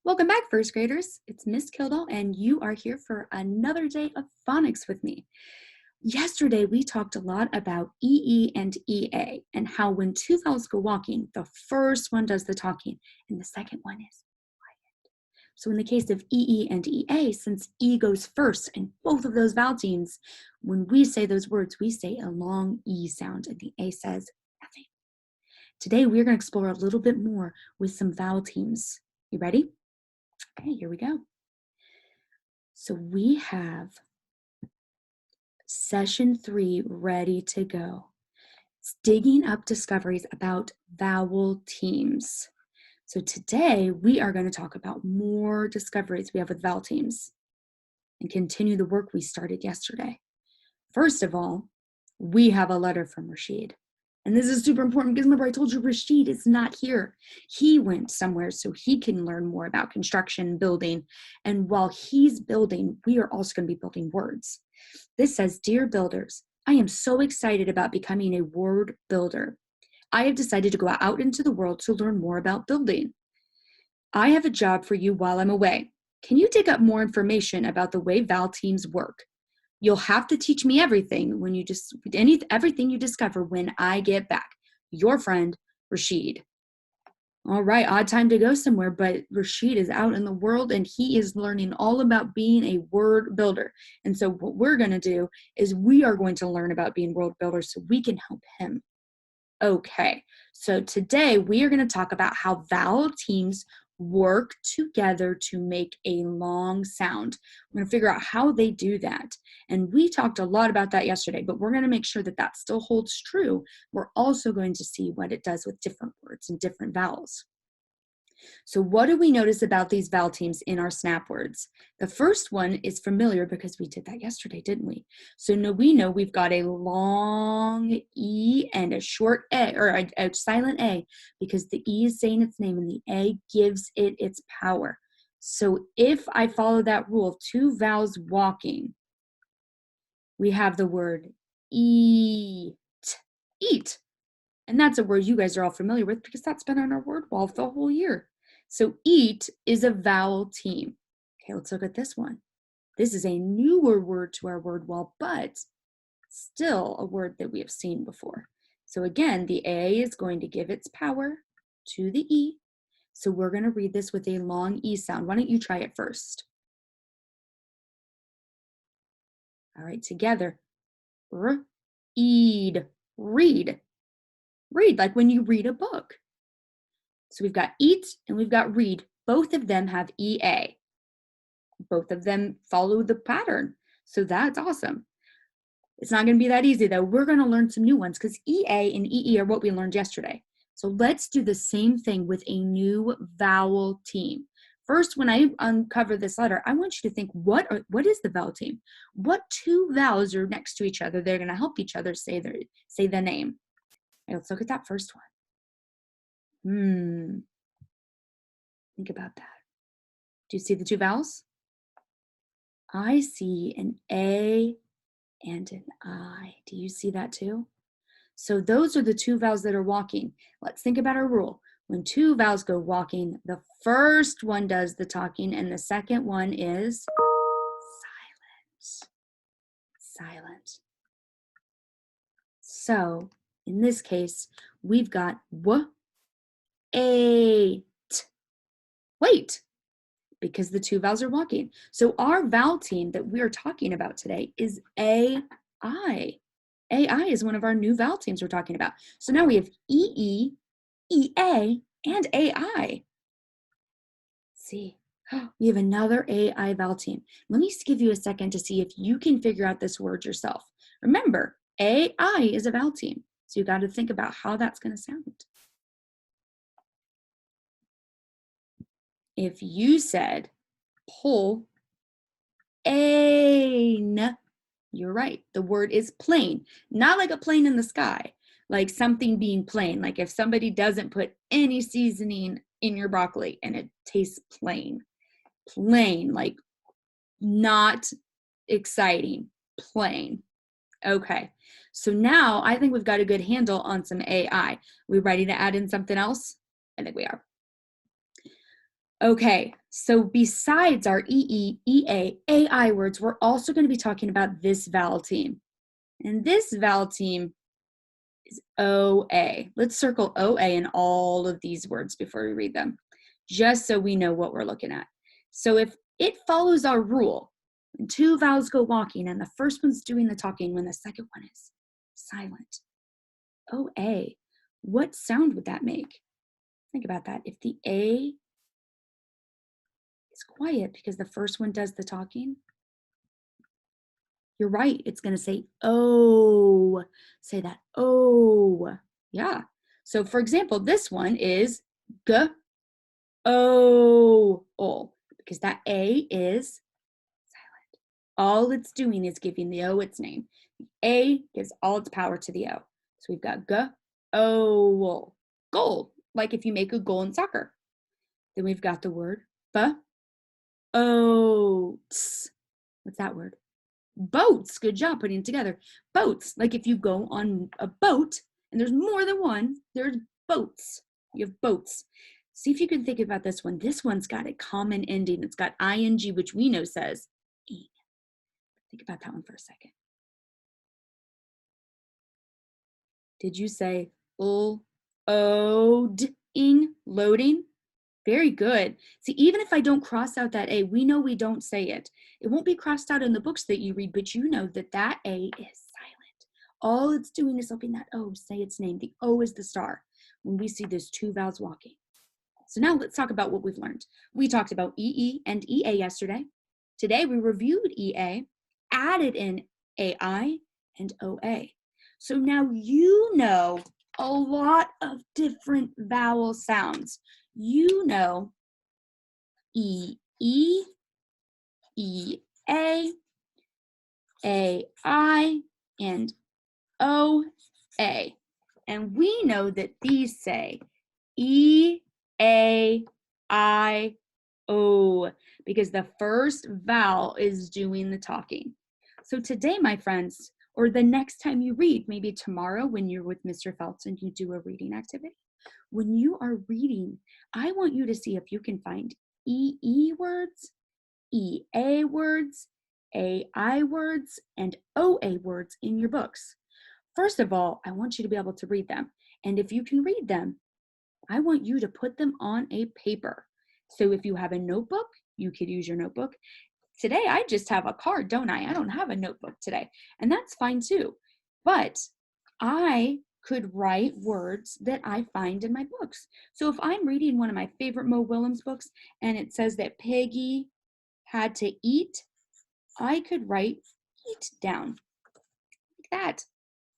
Welcome back, first graders. It's Miss Kildall, and you are here for another day of phonics with me. Yesterday, we talked a lot about EE and EA and how when two vowels go walking, the first one does the talking and the second one is quiet. So in the case of EE and EA, since E goes first in both of those vowel teams, when we say those words, we say a long E sound and the A says nothing. Today, we're going to explore a little bit more with some vowel teams. You ready? Okay, here we go. So we have session 3 ready to go. It's digging up discoveries about vowel teams. So today we are going to talk about more discoveries we have with vowel teams and continue the work we started yesterday. First of all, we have a letter from Rashid. And this is super important because remember I told you Rashid is not here. He went somewhere so he can learn more about construction, building. And while he's building, we are also going to be building words. This says, "Dear builders, I am so excited about becoming a word builder. I have decided to go out into the world to learn more about building. I have a job for you while I'm away. Can you dig up more information about the way vowel teams work? You'll have to teach me everything everything you discover when I get back. Your friend, Rashid." All right, odd time to go somewhere, but Rashid is out in the world and he is learning all about being a word builder. And so what we're going to do is we are going to learn about being word builders so we can help him. Okay, so today we are going to talk about how vowel teams work together to make a long sound. We're going to figure out how they do that. And we talked a lot about that yesterday, but we're going to make sure that that still holds true. We're also going to see what it does with different words and different vowels. So what do we notice about these vowel teams in our snap words? The first one is familiar because we did that yesterday, didn't we? So we know we've got a long E and a short A, or a silent A, because the E is saying its name and the A gives it its power. So if I follow that rule, two vowels walking, we have the word eat, eat. And that's a word you guys are all familiar with because that's been on our word wall the whole year. So eat is a vowel team. Okay, let's look at this one. This is a newer word to our word wall, but still a word that we have seen before. So again, the A is going to give its power to the E. So we're going to read this with a long E sound. Why don't you try it first? All right, together. Read. Read. Read, like when you read a book. So we've got eat and we've got read. Both of them have EA. Both of them follow the pattern. So that's awesome. It's not going to be that easy though. We're going to learn some new ones because EA and EE are what we learned yesterday. So let's do the same thing with a new vowel team. First, when I uncover this letter, I want you to think, what is the vowel team? What two vowels are next to each other? They're going to help each other say the name. Okay, let's look at that first one. Think about that. Do you see the two vowels? I see an A and an I. Do you see that too? So those are the two vowels that are walking. Let's think about our rule. When two vowels go walking, the first one does the talking and the second one is silent. Silent. So in this case, we've got ate. Wait, because the two vowels are walking. So our vowel team that we are talking about today is AI. AI is one of our new vowel teams we're talking about. So now we have EE, EA, and AI. See, we have another AI vowel team. Let me just give you a second to see if you can figure out this word yourself. Remember, AI is a vowel team. So you got to think about how that's going to sound. If you said pull ain, you're right. The word is plain, not like a plane in the sky, like something being plain. Like if somebody doesn't put any seasoning in your broccoli and it tastes plain, like not exciting, plain. Okay, so now I think we've got a good handle on some AI. We ready to add in something else? I think we are. Okay, so besides our EE, EA, AI words, we're also going to be talking about this vowel team. And this vowel team is OA. Let's circle OA in all of these words before we read them, just so we know what we're looking at. So if it follows our rule, when two vowels go walking and the first one's doing the talking when the second one is silent, OA, what sound would that make? Think about that. If the A is quiet because the first one does the talking, you're right, it's going to say oh. Say that, oh. Yeah. So for example, this one is g o ol, because that A is silent. All it's doing is giving the O its name. A gives all its power to the O. So we've got g o ol, goal, like if you make a goal in soccer. Then we've got the word b oats. What's that word? Boats. Good job putting it together. Boats. Like if you go on a boat and there's more than one, there's boats. You have boats. See if you can think about this one. This one's got a common ending. It's got ing, which we know says ing. Think about that one for a second. Did you say ing, loading? Very good. See, even if I don't cross out that A, we know we don't say it. It won't be crossed out in the books that you read, but you know that that A is silent. All it's doing is helping that O say its name. The O is the star when we see those two vowels walking. So now let's talk about what we've learned. We talked about EE and EA yesterday. Today we reviewed EA, added in AI and OA. So now you know a lot of different vowel sounds. You know E, E, E, A, and O, A. And we know that these say E, A, I, O, because the first vowel is doing the talking. So today, my friends, or the next time you read, maybe tomorrow when you're with Mr. Phelps and you do a reading activity, when you are reading, I want you to see if you can find EE words, EA words, AI words, and OA words in your books. First of all, I want you to be able to read them. And if you can read them, I want you to put them on a paper. So if you have a notebook, you could use your notebook. Today, I just have a card, don't I? I don't have a notebook today. And that's fine too. But I could write words that I find in my books. So if I'm reading one of my favorite Mo Willems books and it says that Peggy had to eat, I could write eat down like that.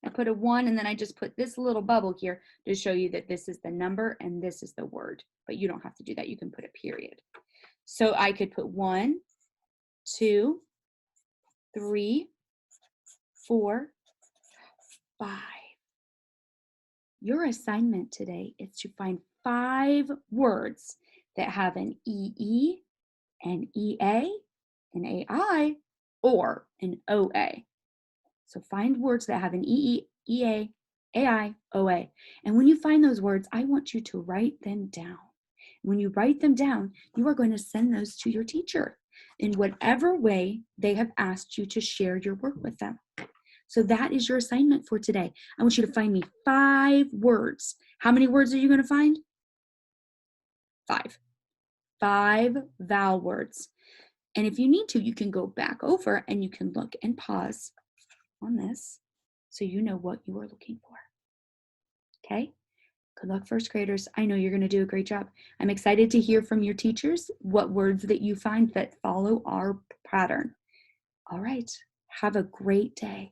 I put a 1 and then I just put this little bubble here to show you that this is the number and this is the word. But you don't have to do that. You can put a period. So I could put 1, 2, 3, 4, 5. Your assignment today is to find 5 words that have an EE, an EA, an AI, or an OA. So find words that have an EE, EA, AI, OA. And when you find those words, I want you to write them down. When you write them down, you are going to send those to your teacher in whatever way they have asked you to share your work with them. So that is your assignment for today. I want you to find me 5 words. How many words are you going to find? 5. 5 vowel words. And if you need to, you can go back over and you can look and pause on this so you know what you are looking for. Okay? Good luck, first graders. I know you're going to do a great job. I'm excited to hear from your teachers what words that you find that follow our pattern. All right. Have a great day.